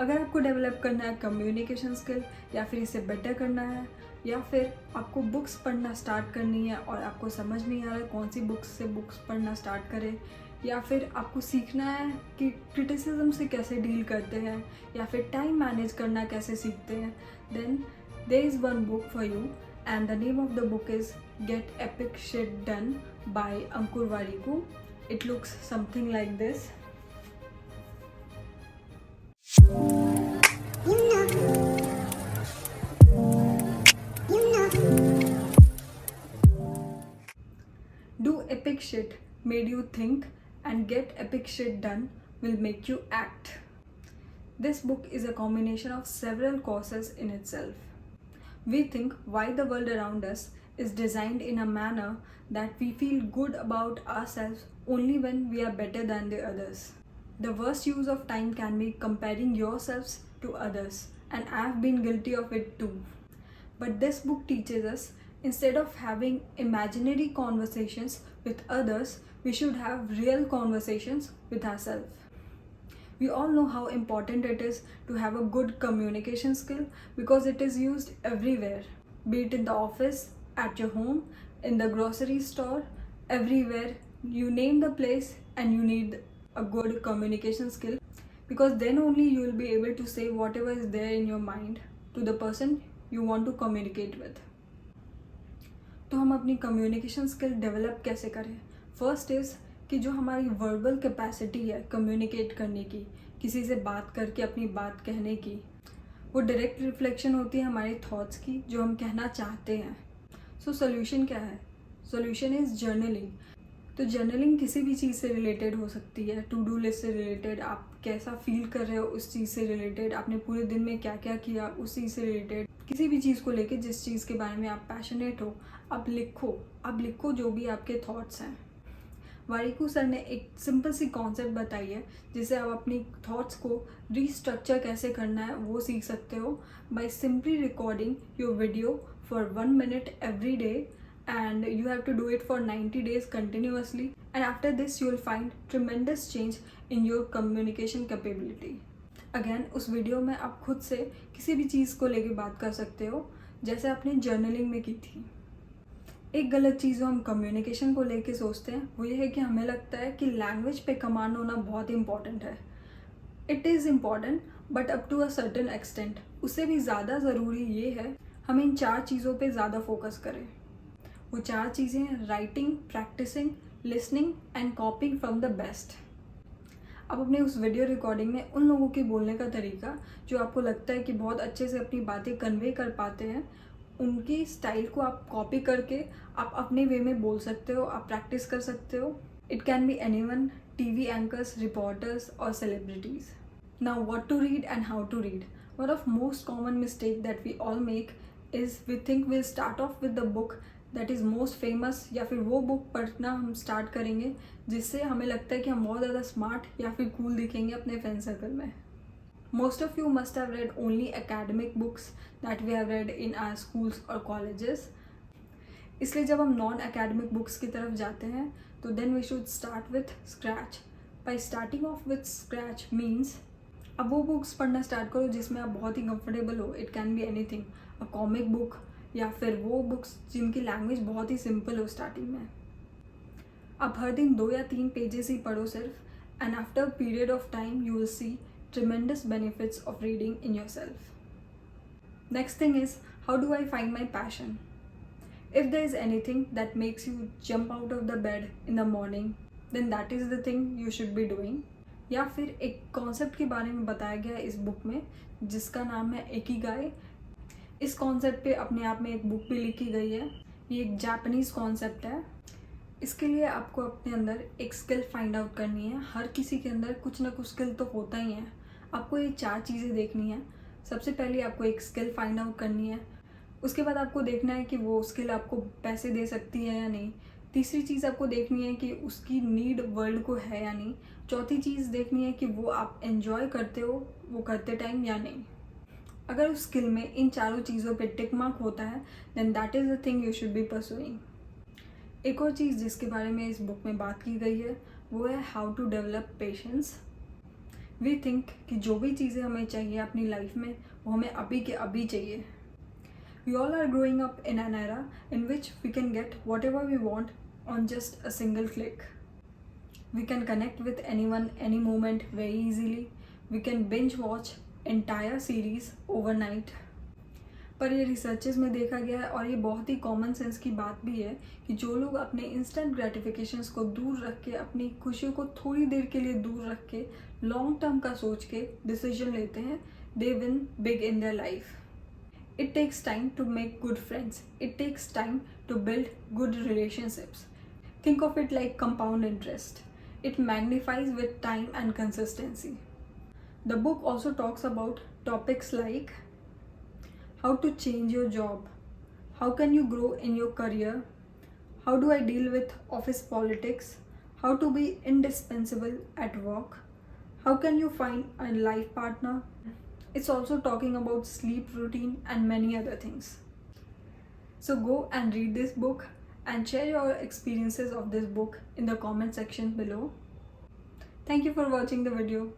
अगर आपको डेवलप करना है कम्युनिकेशन स्किल, या फिर इसे बेटर करना है, या फिर आपको बुक्स पढ़ना स्टार्ट करनी है और आपको समझ नहीं आ रहा है कौन सी बुक्स से बुक्स पढ़ना स्टार्ट करें, या फिर आपको सीखना है कि क्रिटिसिज्म से कैसे डील करते हैं, या फिर टाइम मैनेज करना कैसे सीखते हैं, then there is one book for you and the name of the book is get epic shit done by Ankur Warikoo. It looks something like this. Do epic shit made you think, and get epic shit done will make you act. This book is a combination of several causes in itself. We think why the world around us is designed in a manner that we feel good about ourselves only when we are better than the others. The worst use of time can be comparing yourselves to others, and I've been guilty of it too. But this book teaches us instead of having imaginary conversations with others, we should have real conversations with ourselves. We all know how important it is to have a good communication skill because it is used everywhere, be it in the office, at your home, in the grocery store, everywhere. You name the place and you need a good communication skill, because then only you will be able to say whatever is there in your mind to the person you want to communicate with. तो हम अपनी communication skill develop कैसे करें? First is कि जो हमारी verbal capacity है communicate करने की, किसी से बात करके अपनी बात कहने की, वो डायरेक्ट रिफ्लेक्शन होती है हमारे थॉट्स की जो हम कहना चाहते हैं. सो सोल्यूशन क्या है? Solution is journaling. तो जर्नलिंग किसी भी चीज़ से रिलेटेड हो सकती है. टू डू लिस्ट से रिलेटेड, आप कैसा फील कर रहे हो उस चीज़ से रिलेटेड, आपने पूरे दिन में क्या क्या किया उस चीज़ से रिलेटेड, किसी भी चीज़ को लेके जिस चीज़ के बारे में आप पैशनेट हो, आप लिखो जो भी आपके थॉट्स हैं. वारिकू सर ने एक सिंपल सी कॉन्सेप्ट बताई है जिससे आप अपनी थॉट्स को रीस्ट्रक्चर कैसे करना है वो सीख सकते हो by simply recording your video for 1 minute every day, and you have to do it for 90 days continuously, and after this you will find tremendous change in your communication capability. Again उस video में आप खुद से किसी भी चीज़ को लेके बात कर सकते हो जैसे आपने जर्नलिंग में की थी. एक गलत चीज़ जो हम कम्युनिकेशन को लेके सोचते हैं वो ये है कि हमें लगता है कि लैंग्वेज पे कमांड होना बहुत इंपॉर्टेंट है. It is important but up to a certain extent. उससे भी ज़्यादा ज़रूरी ये है हम इन 4 चीज़ों पे ज़्यादा फोकस करें. वो 4 चीज़ें हैं writing, practising, listening and copying from the best. आप अपने उस वीडियो रिकॉर्डिंग में उन लोगों के बोलने का तरीका जो आपको लगता है कि बहुत अच्छे से अपनी बातें कन्वे कर पाते हैं, उनकी स्टाइल को आप कॉपी करके आप अपने वे में बोल सकते हो, आप प्रैक्टिस कर सकते हो. It can be anyone, TV anchors, reporters और celebrities. Now what to read and how to read. One of most common mistake that we all make is we think will start off with the book that is most famous, या फिर वो book पढ़ना हम start करेंगे जिससे हमें लगता है कि हम बहुत ज़्यादा स्मार्ट या फिर कूल दिखेंगे अपने फ्रेंड सर्कल में. Most of you must have read only academic books that we have read in our schools or colleges. इसलिए जब हम नॉन एकेडमिक बुक्स की तरफ जाते हैं तो then we should start with scratch. By starting off with scratch means अब वो बुक्स पढ़ना स्टार्ट करो जिसमें आप बहुत ही कंफर्टेबल हो. It can be anything, a comic book, या फिर वो बुक्स जिनकी लैंग्वेज बहुत ही सिंपल हो स्टार्टिंग में. आप हर दिन 2 या 3 पेजेस ही पढ़ो सिर्फ, and after period of time you will see tremendous benefits of reading in yourself. Next thing is, how do I find my passion? If there is anything that makes you jump out of the bed in the morning, then that is the thing you should be doing. या फिर एक concept के बारे में बताया गया इस book में जिसका नाम है इकिगाई. इस कॉन्सेप्ट पे अपने आप में एक बुक भी लिखी गई है. ये एक जापानीज़ कॉन्सेप्ट है. इसके लिए आपको अपने अंदर एक स्किल फाइंड आउट करनी है. हर किसी के अंदर कुछ ना कुछ स्किल तो होता ही है. आपको ये 4 चीज़ें देखनी है. सबसे पहले आपको एक स्किल फाइंड आउट करनी है. उसके बाद आपको देखना है कि वो स्किल आपको पैसे दे सकती है या नहीं. तीसरी चीज़ आपको देखनी है कि उसकी नीड वर्ल्ड को है या नहीं. चौथी चीज़ देखनी है कि वो आप एन्जॉय करते हो वो करते टाइम या नहीं. अगर उस स्किल में इन चारों चीज़ों पे टिक मार्क होता है then that is the thing you should be pursuing. एक और चीज़ जिसके बारे में इस बुक में बात की गई है वो है how to develop patience. We think कि जो भी चीज़ें हमें चाहिए अपनी लाइफ में वो हमें अभी के अभी चाहिए. We all are growing up in an era in which we can get whatever we want on just a single click. We can connect with anyone, any moment very easily. We can binge watch entire series overnight. पर ये researches में देखा गया है और ये बहुत ही common sense की बात भी है कि जो लोग अपने इंस्टेंट ग्रेटिफिकेशंस को दूर रख के, अपनी खुशियों को थोड़ी देर के लिए दूर रख के, लॉन्ग टर्म का सोच के डिसीजन लेते हैं, they win big in their life. It takes time to make good friends. It takes time to build good relationships. Think of it like compound interest. It magnifies with time and consistency. The book also talks about topics like how to change your job, how can you grow in your career, how do I deal with office politics, how to be indispensable at work, how can you find a life partner. It's also talking about sleep routine and many other things. So go and read this book and share your experiences of this book in the comment section below. Thank you for watching the video.